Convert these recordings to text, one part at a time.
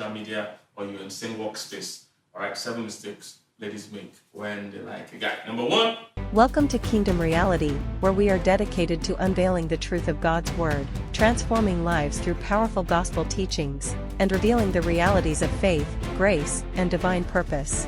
social media or you're in the same workspace. All right, 7 mistakes ladies make when they like a guy. Number 1. Welcome to Kingdom Reality, where we are dedicated to unveiling the truth of God's Word, transforming lives through powerful gospel teachings, and revealing the realities of faith, grace, and divine purpose.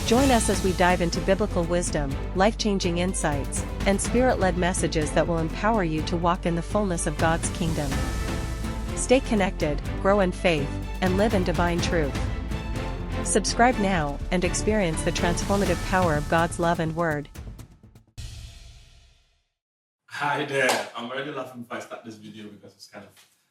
Join us as we dive into biblical wisdom, life-changing insights, and spirit-led messages that will empower you to walk in the fullness of God's kingdom. Stay connected, grow in faith, and live in divine truth. Subscribe now and experience the transformative power of God's love and word. Hi there. I'm already laughing before I start this video because it's kind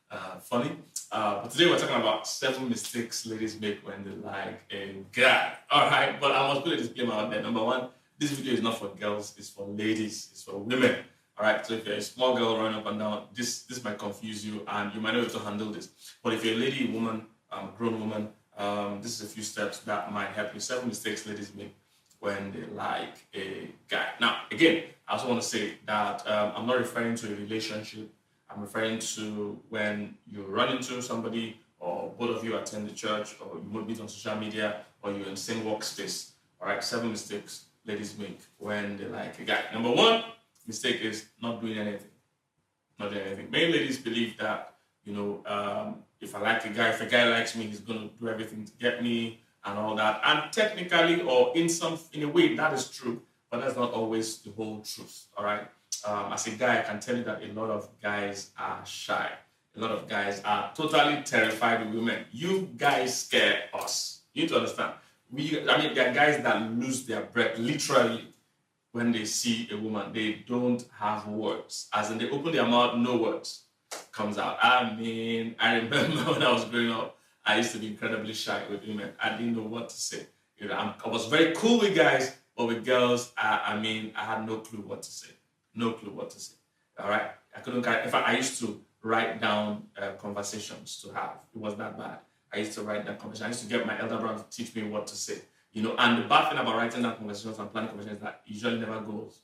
of funny. But today we're talking about 7 mistakes ladies make when they like a guy. All right, but I must put a disclaimer out there. Number 1, this video is not for girls, it's for ladies, it's for women. All right, so if you're a small girl running up and down, this might confuse you and you might not be able to handle this. But if you're a lady, woman, grown woman, this is a few steps that might help you. 7 mistakes ladies make when they like a guy. Now, again, I also want to say that I'm not referring to a relationship. I'm referring to when you run into somebody or both of you attend the church or you meet on social media or you're in the same workspace. All right, 7 mistakes ladies make when they like a guy. Number 1 mistake is not doing anything. Not doing anything. Many ladies believe that, if I like a guy, if a guy likes me, he's going to do everything to get me and all that. And technically, or in a way, that is true, but that's not always the whole truth. All right. As a guy, I can tell you that a lot of guys are shy. A lot of guys are totally terrified of women. You guys scare us. You need to understand. There are guys that lose their breath literally when they see a woman. They don't have words. As in, they open their mouth, no words comes out. I remember when I was growing up, I used to be incredibly shy with women. I didn't know what to say. I was very cool with guys, but with girls, I had no clue what to say. No clue what to say. All right, I couldn't. In fact, I used to write down conversations to have. It was that bad. I used to write down conversations. I used to get my elder brother to teach me what to say. And the bad thing about writing down conversations and planning conversations is that it usually never goes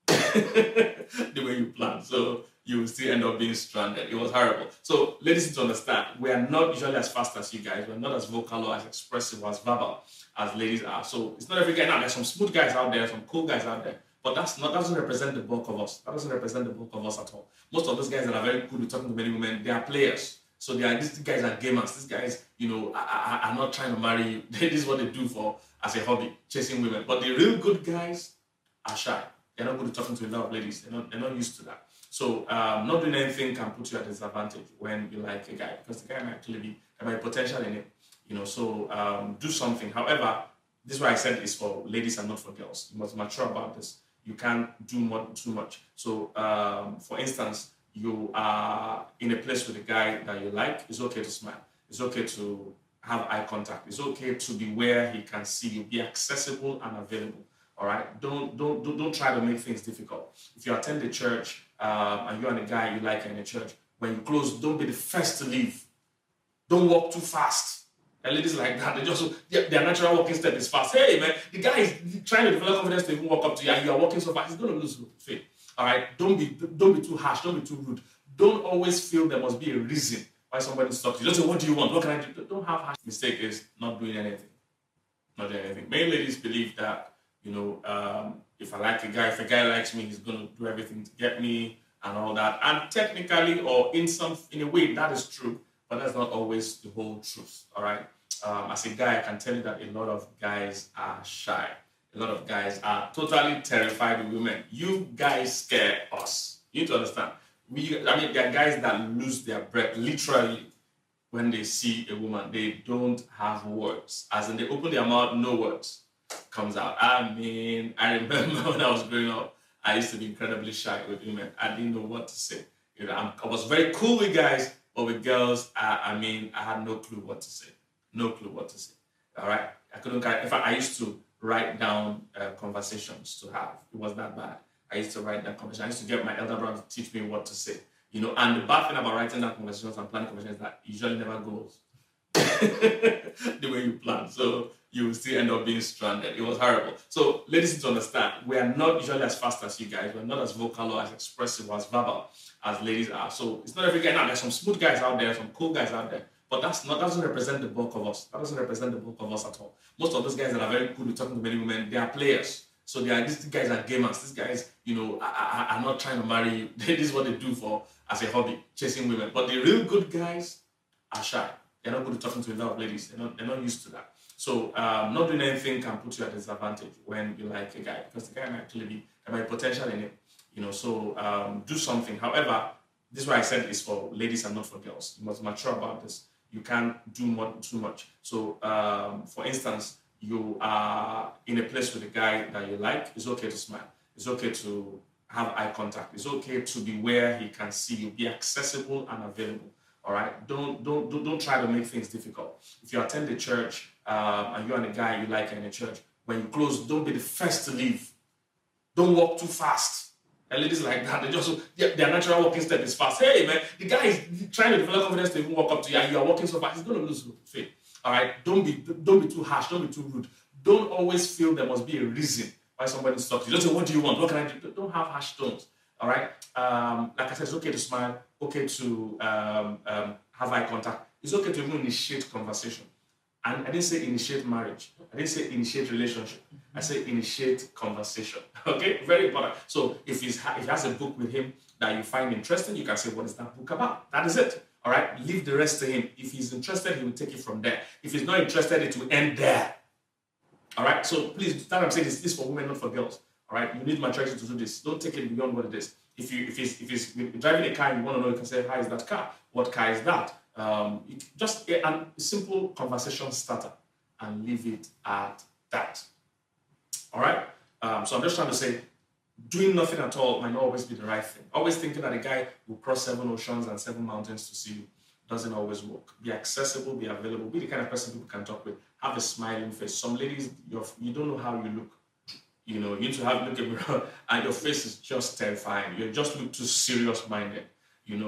the way you plan. So you will still end up being stranded. It was horrible. So ladies need to understand, we are not usually as fast as you guys. We're not as vocal or as expressive or as verbal as ladies are. So it's not every guy. Now, there's some smooth guys out there, some cool guys out there. But that doesn't represent the bulk of us. That doesn't represent the bulk of us at all. Most of those guys that are very good with talking to many women, they are players. So these guys are gamers. These guys, are not trying to marry you. This is what they do as a hobby, chasing women. But the real good guys are shy. They're not good at talking to a lot of ladies. They're not used to that. So not doing anything can put you at a disadvantage when you like a guy, because the guy might actually be potential in it. So do something. However, this is why I said it's for ladies and not for girls. You must mature about this. You can't do too much. So for instance, you are in a place with a guy that you like. It's okay to smile. It's okay to have eye contact. It's okay to be where he can see you. Be accessible and available. All right. Don't try to make things difficult. If you attend the church and you and a guy you like in the church, when you close, don't be the first to leave. Don't walk too fast. And ladies like that, their natural walking step is fast. Hey man, the guy is trying to develop confidence to even walk up to you, and you are walking so fast, he's going to lose faith. All right. Don't be too harsh. Don't be too rude. Don't always feel there must be a reason why somebody stops you. Don't say, what do you want? What can I do? Don't have harsh. Mistake is not doing anything. Not doing anything. Many ladies believe that, if I like a guy, if a guy likes me, he's going to do everything to get me and all that. And technically, or in a way, that is true, but that's not always the whole truth. All right. As a guy, I can tell you that a lot of guys are shy. A lot of guys are totally terrified of women. You guys scare us. You need to understand. There are guys that lose their breath literally when they see a woman. They don't have words. As in, they open their mouth, no words comes out. I remember when I was growing up, I used to be incredibly shy with women. I didn't know what to say. I was very cool with guys, but with girls, I had no clue what to say. No clue what to say. All right. In fact, I used to write down conversations to have. It was that bad. I used to write down conversations. I used to get my elder brother to teach me what to say. And the bad thing about writing down conversations and planning conversations is that it usually never goes the way you plan. So you will still end up being stranded. It was horrible. So ladies need to understand, we are not usually as fast as you guys. We're not as vocal or as expressive or as verbal as ladies are. So it's not every guy. Now, there's some smooth guys out there, some cool guys out there. But But that doesn't represent the bulk of us. That doesn't represent the bulk of us at all. Most of those guys that are very good with talking to many women, they are players. So these guys are gamers. These guys, are not trying to marry you. This is what they do as a hobby, chasing women. But the real good guys are shy. They're not good at talking to a lot of ladies. They're not used to that. So not doing anything can put you at a disadvantage when you like a guy, because the guy might actually be, there might be potential in it. So do something. However, this is why I said it's for ladies and not for girls. You must mature about this. You can't do too much. So for instance, you are in a place with a guy that you like, it's okay to smile. It's okay to have eye contact. It's okay to be where he can see you. Be accessible and available. All right. Don't try to make things difficult. If you attend the church and you're and a guy you like in the church, when you close, don't be the first to leave. Don't walk too fast. And ladies like that, their natural walking step is fast. Hey man, the guy is trying to develop confidence to even walk up to you and you are walking so fast, he's going to lose faith. All right. Don't be too harsh. Don't be too rude. Don't always feel there must be a reason why somebody stops you. Don't say, what do you want? What can I do? Don't have harsh tones. All right. Like I said, it's okay to smile. Okay to have eye contact. It's okay to even initiate conversation. And I didn't say initiate marriage. I didn't say initiate relationship. I say initiate conversation. Okay, very important. So if he has a book with him that you find interesting, you can say, what is that book about? That is it. All right, leave the rest to him. If he's interested, he will take it from there. If he's not interested, it will end there. All right, so please, that I'm saying is this for women, not for girls. All right, you need maturity to do this. Don't take it beyond what it is. If he's driving a car and you want to know, you can say, how is that car? What car is that? Just a simple conversation starter and leave it at that. All right, so I'm just trying to say, doing nothing at all might not always be the right thing. Always thinking that a guy will cross 7 oceans and 7 mountains to see you doesn't always work. Be accessible, be available, be the kind of person people can talk with. Have a smiling face. Some ladies, you don't know how you look. You need to look at the mirror and your face is just terrifying. You just look too serious-minded.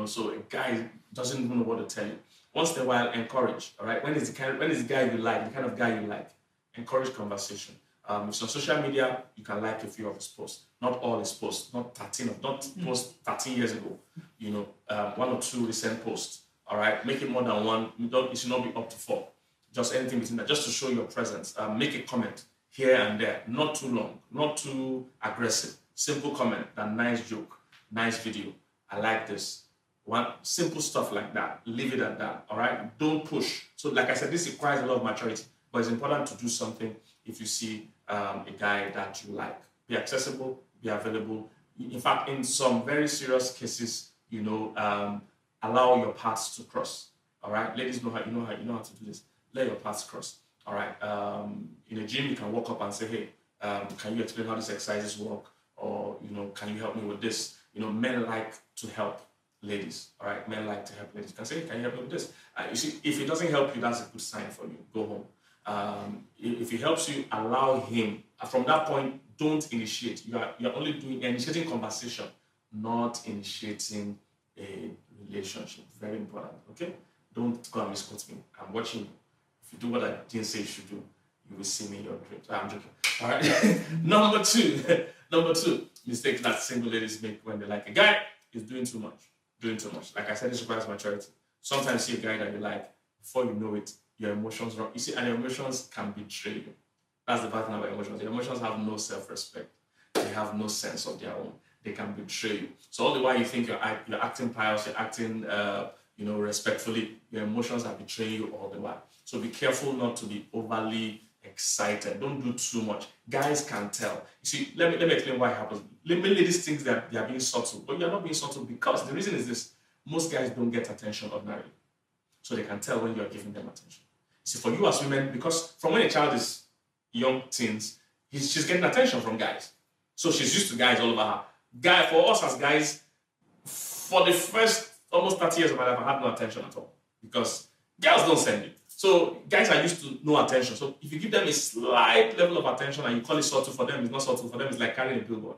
So a guy doesn't even know what to tell you. Once in a while, encourage. All right. When is the guy you like? The kind of guy you like. Encourage conversation. If it's on social media, you can like a few of his posts. Not all his posts. Not posts 13 years ago. 1 or 2 recent posts. All right. Make it more than 1. It should not be up to 4. Just anything between that, just to show your presence. Make a comment here and there. Not too long. Not too aggressive. Simple comment. That nice joke. Nice video. I like this. One simple stuff like that. Leave it at that. All right. Don't push. So, like I said, this requires a lot of maturity, but it's important to do something if you see a guy that you like. Be accessible. Be available. In fact, in some very serious cases, allow your paths to cross. All right. Ladies know how to do this. Let your paths cross. All right. In a gym, you can walk up and say, hey, can you explain how these exercises work? Or can you help me with this? Men like to help ladies. All right, men like to help ladies. You can say, can you help me with this? You see, if it doesn't help you, that's a good sign for you. Go home. If it helps you, allow him. From that point, don't initiate. You're only initiating conversation, not initiating a relationship. Very important. Okay, don't go and misquote me. I'm watching you. If you do what I didn't say you should do, you will see me in your dreams. I'm joking. All right. Number two mistake that single ladies make when they like a guy is doing too much. Like I said, this requires maturity. Sometimes you see a guy that you like, before you know it, your emotions run. You see, and your emotions can betray you. That's the bad thing about emotions. Your emotions have no self-respect. They have no sense of their own. They can betray you. So all the while you think you're acting pious, you're acting respectfully, your emotions are betraying you all the while. So be careful not to be overly excited. Don't do too much. Guys can tell. You see, let me explain why it happens. Ladies think that they are being subtle, but you're not being subtle because the reason is this: most guys don't get attention ordinarily, so they can tell when you are giving them attention. See, for you as women, because from when a child is young teens, she's getting attention from guys, so she's used to guys all over her. For us as guys, for the first almost 30 years of my life, I had no attention at all because girls don't send it. So guys are used to no attention. So if you give them a slight level of attention and you call it subtle, for them it's not subtle. For them it's like carrying a billboard.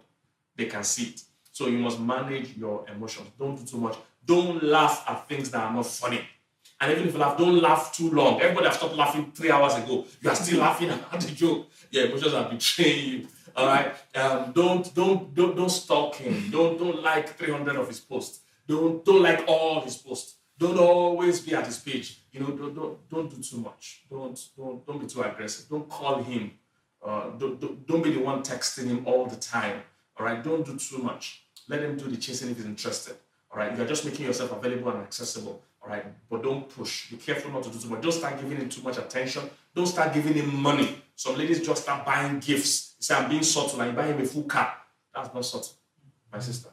They can see it. So you must manage your emotions. Don't do too much. Don't laugh at things that are not funny. And even if you laugh, don't laugh too long. Everybody has stopped laughing 3 hours ago. You are still laughing at the joke. Your emotions are betraying you. All right. Don't stalk him. Don't like 300 of his posts. Don't like all his posts. Don't always be at his page. Don't do too much. Don't be too aggressive. Don't call him. Don't be the one texting him all the time. All right, don't do too much. Let him do the chasing if he's interested. All right, you're just making yourself available and accessible. All right, but don't push. Be careful not to do too much. Don't start giving him too much attention. Don't start giving him money. Some ladies just start buying gifts. You say, I'm being subtle, and you buy him a full car. That's not subtle, my sister.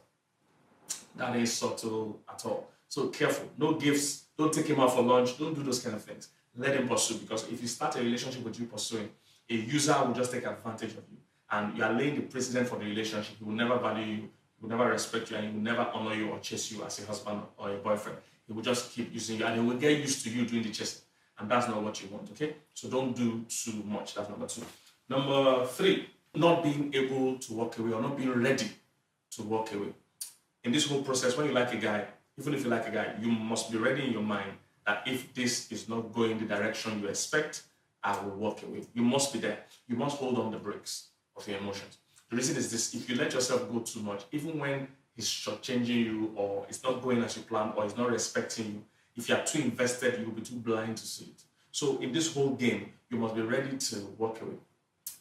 That ain't subtle at all. So careful. No gifts. Don't take him out for lunch. Don't do those kind of things. Let him pursue, because if you start a relationship with you pursuing, a user will just take advantage of you. And you are laying the precedent for the relationship. He will never value you. He will never respect you, and he will never honor you or chase you as a husband or a boyfriend. He will just keep using you, and he will get used to you doing the chasing. And that's not what you want, okay? So don't do too much. That's number 2. Number 3, not being able to walk away or not being ready to walk away. In this whole process, when you like a guy, even if you like a guy, you must be ready in your mind that if this is not going the direction you expect, I will walk away. You must be there. You must hold on the brakes of your emotions. The reason is this: if you let yourself go too much, even when he's shortchanging you, or it's not going as you planned, or he's not respecting you, if you are too invested, you will be too blind to see it. So in this whole game, you must be ready to walk away.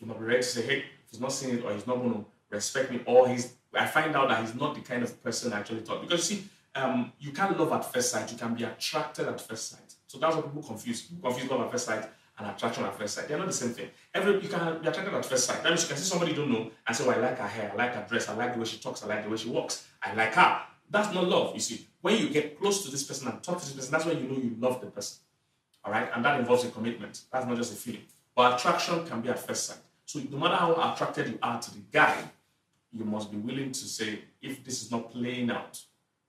You must be ready to say, hey, if he's not seeing it, or he's not going to respect me, or I find out that he's not the kind of person I actually thought. Because you see, you can't love at first sight. You can be attracted at first sight. So that's what people confuse. People confuse love at first sight and attraction at first sight. They're not the same thing. You can be attracted at first sight. That means you can see somebody you don't know and say, well, I like her hair, I like her dress, I like the way she talks, I like the way she walks, I like her. That's not love, you see. When you get close to this person and talk to this person, that's when you know you love the person. All right? And that involves a commitment. That's not just a feeling. But attraction can be at first sight. So no matter how attracted you are to the guy, you must be willing to say, if this is not playing out,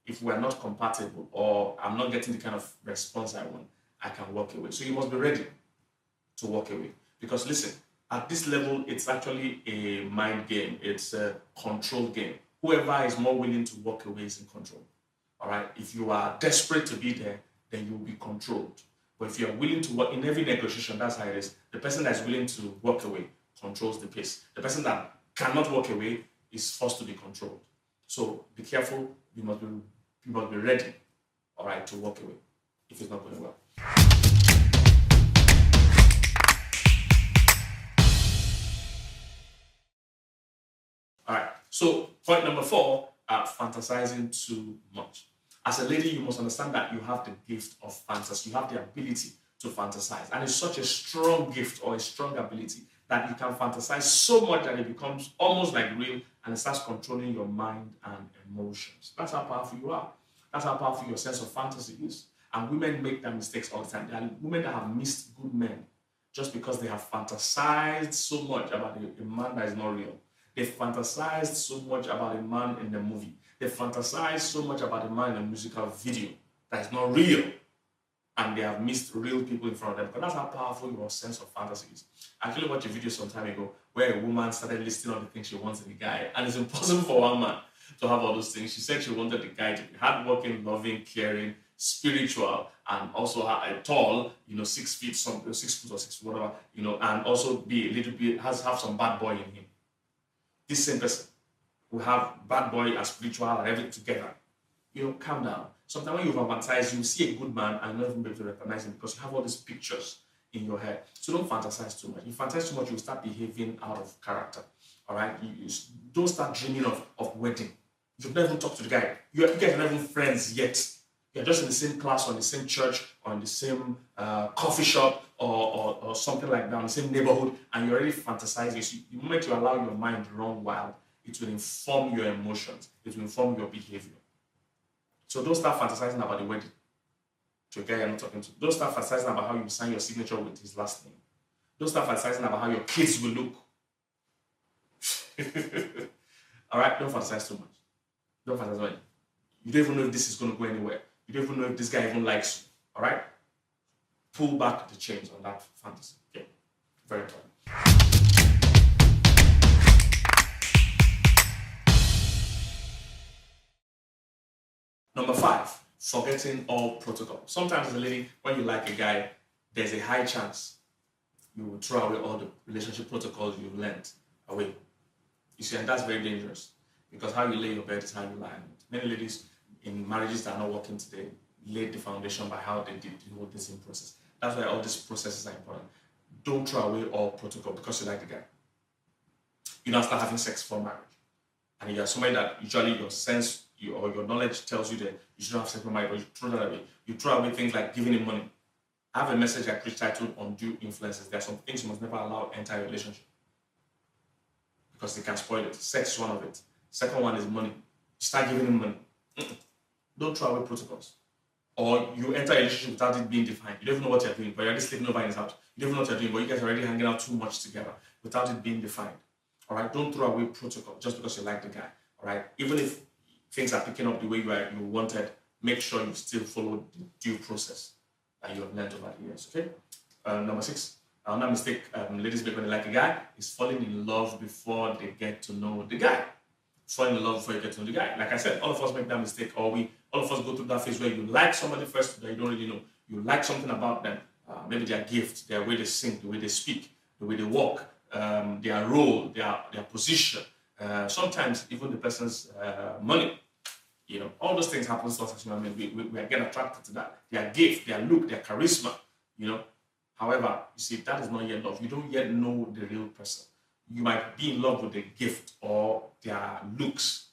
if we're not compatible, or I'm not getting the kind of response I want, I can walk away. So you must be ready to walk away. Because listen, at this level, it's actually a mind game. It's a control game. Whoever is more willing to walk away is in control. All right? If you are desperate to be there, then you will be controlled. But if you are willing to work, in every negotiation, that's how it is. The person that is willing to walk away controls the pace. The person that cannot walk away is forced to be controlled. So be careful. You must be ready, all right, to walk away if it's not going well. All right, so point number 4, fantasizing too much. As a lady, you must understand that you have the gift of fantasy. You have the ability to fantasize. And it's such a strong gift or a strong ability that you can fantasize so much that it becomes almost like real, and it starts controlling your mind and emotions. That's how powerful you are. That's how powerful your sense of fantasy is. And women make that mistakes all the time. There are women that have missed good men just because they have fantasized so much about a man that is not real. They fantasized so much about a man in the movie. They fantasized so much about a man in a musical video that is not real. And they have missed real people in front of them. Because that's how powerful your sense of fantasy is. I actually watched a video some time ago where a woman started listing all the things she wants in a guy. And it's impossible for one man to have all those things. She said she wanted the guy to be hardworking, loving, caring, spiritual, and also tall, 6 feet, 6 foot or 6 foot, whatever, and also be a little bit, have some bad boy in him. This same person will have bad boy and spiritual and everything together. Calm down. Sometimes when you fantasize, you see a good man and not even be able to recognize him because you have all these pictures in your head. So don't fantasize too much. If you fantasize too much, you'll start behaving out of character. All right? You don't start dreaming of wedding. You've never even talked to the guy. You guys are not even friends yet. You're just in the same class or in the same church or in the same coffee shop or something like that, in the same neighborhood, and you're already fantasizing. So the moment you allow your mind to run wild, it will inform your emotions. It will inform your behavior. So don't start fantasizing about the wedding to a guy you're not talking to. Don't start fantasizing about how you sign your signature with his last name. Don't start fantasizing about how your kids will look. All right? Don't fantasize too much. Don't fantasize about it. You don't even know if this is going to go anywhere. You don't even know if this guy even likes you. All right? Pull back the chains on that fantasy. Okay? Very important. Number 5, forgetting all protocol. Sometimes as a lady, when you like a guy, there's a high chance you will throw away all the relationship protocols you've learned away. You see, and that's very dangerous because how you lay your bed is how you lie on it. Many ladies in marriages that are not working today, laid the foundation by how they did the whole dating process. That's why all these processes are important. Don't throw away all protocol because you like the guy. You don't start having sex for marriage. And you're somebody that usually your sense or your knowledge tells you that you shouldn't have sex for marriage, but you throw that away. You throw away things like giving him money. I have a message I preach titled Undue Influences. There are some things you must never allow enter a relationship because they can spoil it. Sex is one of it. Second one is money. You start giving him money. Don't throw away protocols. Or you enter a relationship without it being defined. You don't even know what you're doing, but you're just sleeping over in his house. You don't even know what you're doing, but you guys are already hanging out too much together without it being defined. All right? Don't throw away protocol just because you like the guy. All right? Even if things are picking up the way you wanted, make sure you still follow the due process that you have learned over the years. Okay? Number 6. Another mistake ladies make when they like a guy is falling in love before they get to know the guy. Falling in love before you get to know the guy. Like I said, all of us make that mistake, or all of us go through that phase where you like somebody first that you don't really know. You like something about them, maybe their gift, their way they sing, the way they speak, the way they walk, their role, their position, sometimes even the person's money. You know, all those things happen to us as human beings. We get attracted to that. Their gift, their look, their charisma, you know. However, you see, that is not yet love. You don't yet know the real person. You might be in love with the gift or their looks,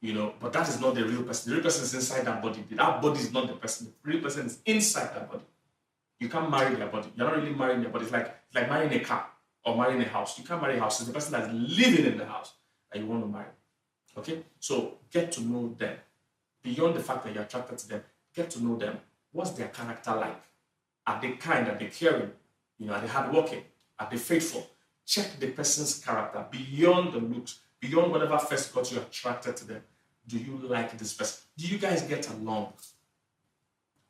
you know, but that is not the real person. The real person is inside that body. That body is not the person. The real person is inside that body. You can't marry their body. You're not really marrying their body. It's like marrying a car or marrying a house. You can't marry a house. It's the person that's living in the house that you want to marry. Okay? So get to know them. Beyond the fact that you're attracted to them, get to know them. What's their character like? Are they kind? Are they caring? You know, are they hardworking? Are they faithful? Check the person's character beyond the looks, beyond whatever first got you attracted to them. Do you like this person? Do you guys get along?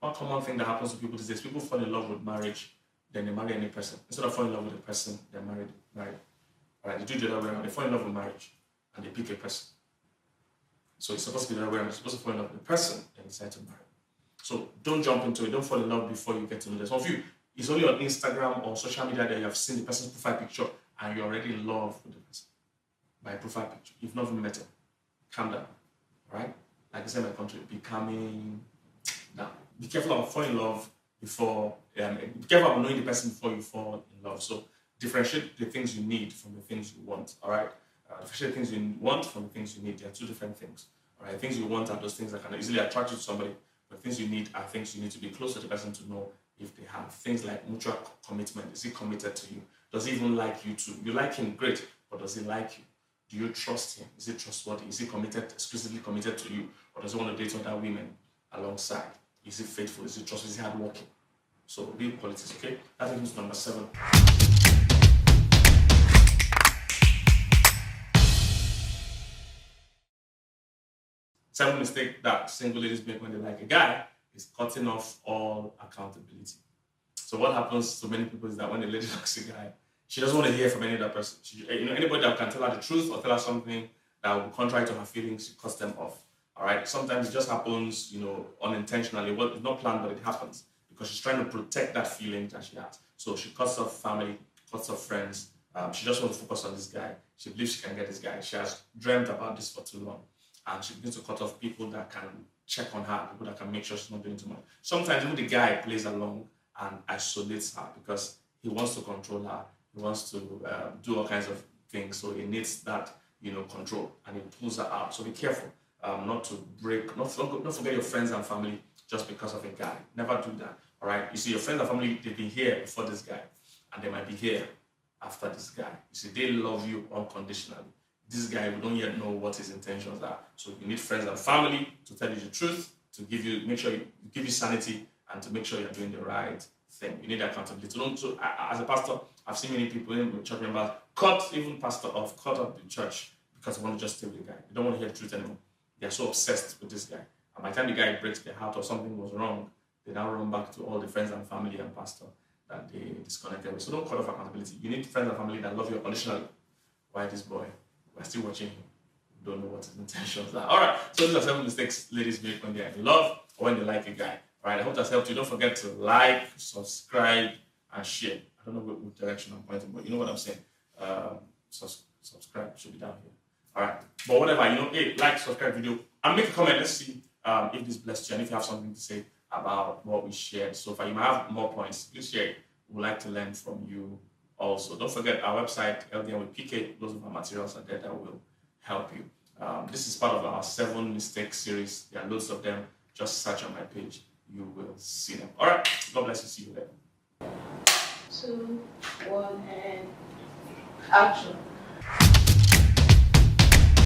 One common thing that happens to people these days, people fall in love with marriage, then they marry any person. Instead of falling in love with a person, they're married. All right, they do the other way around. They fall in love with marriage and they pick a person. So it's supposed to be the other way around. You're supposed to fall in love with the person and decide to marry. So don't jump into it. Don't fall in love before you get to know them. Some of you, it's only on Instagram or social media that you have seen the person's profile picture and you're already in love with the person by profile picture. You've not even met them. Calm down. Right? Like I said in my country, be calming down. Be careful of falling in love before, be careful of knowing the person before you fall in love. So differentiate the things you need from the things you want. All right? Differentiate the things you want from the things you need. They are two different things. All right? Things you want are those things that can easily attract you to somebody. But things you need are things you need to be close to the person to know if they have. Things like mutual commitment. Is he committed to you? Does he even like you too? You like him, great, but does he like you? Do you trust him? Is he trustworthy? Is he committed, exclusively committed to you? Or does he want to date other women alongside? Is he faithful? Is he trustworthy? Is he hardworking? So real qualities, okay? That brings number 7. Seventh mistake that single ladies make when they like a guy is cutting off all accountability. So what happens to many people is that when a lady likes a guy, she doesn't want to hear from any other person. Anybody that can tell her the truth or tell her something that will be contrary to her feelings, she cuts them off. All right. Sometimes it just happens, unintentionally. Well, it's not planned, but it happens because she's trying to protect that feeling that she has. So she cuts off family, cuts off friends. She just wants to focus on this guy. She believes she can get this guy. She has dreamt about this for too long. And she begins to cut off people that can check on her, people that can make sure she's not doing too much. Sometimes even the guy plays along and isolates her because he wants to control her. He wants to do all kinds of things. So he needs that, control, and he pulls her out. So be careful not to break, not forget your friends and family just because of a guy. Never do that. All right. You see, your friends and family, they've been here before this guy, and they might be here after this guy. You see, they love you unconditionally. This guy, we don't yet know what his intentions are. So you need friends and family to tell you the truth, to make sure you give you sanity, and to make sure you're doing the right thing. You need accountability. So as a pastor, I've seen many people, church members, cut up the church because they want to just stay with the guy. They don't want to hear the truth anymore. They're so obsessed with this guy. And by the time the guy breaks their heart or something was wrong, they now run back to all the friends and family and pastor that they disconnected with. So don't cut off accountability. You need friends and family that love you unconditionally. Why this boy? We're still watching him. We don't know what his intentions are. All right. So these are 7 mistakes ladies make when they're in love or when they like a guy. All right. I hope that's helped you. Don't forget to like, subscribe, and share. I don't know what direction I'm pointing, but you know what I'm saying. Subscribe should be down here. All right. But whatever, hey, like, subscribe video, and make a comment. Let's see if this blessed you, and if you have something to say, about what we shared so far. You might have more points. Please share it. We'd like to learn from you also. Don't forget our website, LDM with PK. Those of our materials are there that will help you. This is part of our 7 mistakes series. There are loads of them. Just search on my page. You will see them. All right. God bless you. See you there. 2, 1, and action.